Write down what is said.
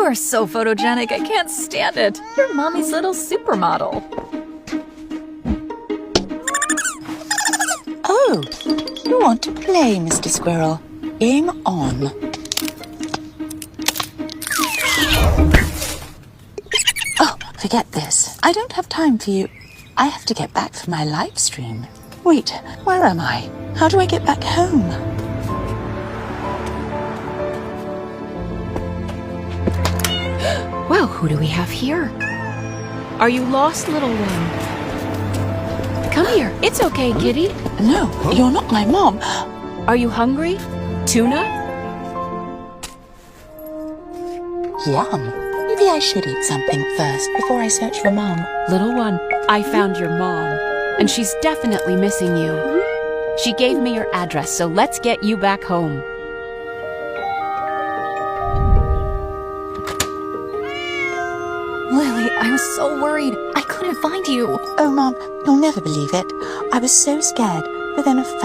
are so photogenic, I can't stand it. You're Mommy's little supermodel. Oh, you want to play, Mr. Squirrel? Game on. Oh, forget this. I don't have time for you. I have to get back for my live stream. Wait, where am I? How do I get back home? Well, who do we have here? Are you lost, little one? Come here. It's okay, kitty. No, you're not my mom. Are you hungry? Tuna? Yum. Maybe I should eat something first before I search for Mom. Little one, I found your mom, and she's definitely missing you. She gave me your address, so let's get you back home. Lily, I was so worried. I couldn't find you. Oh, Mom, you'll never believe it. I was so scared, but then I found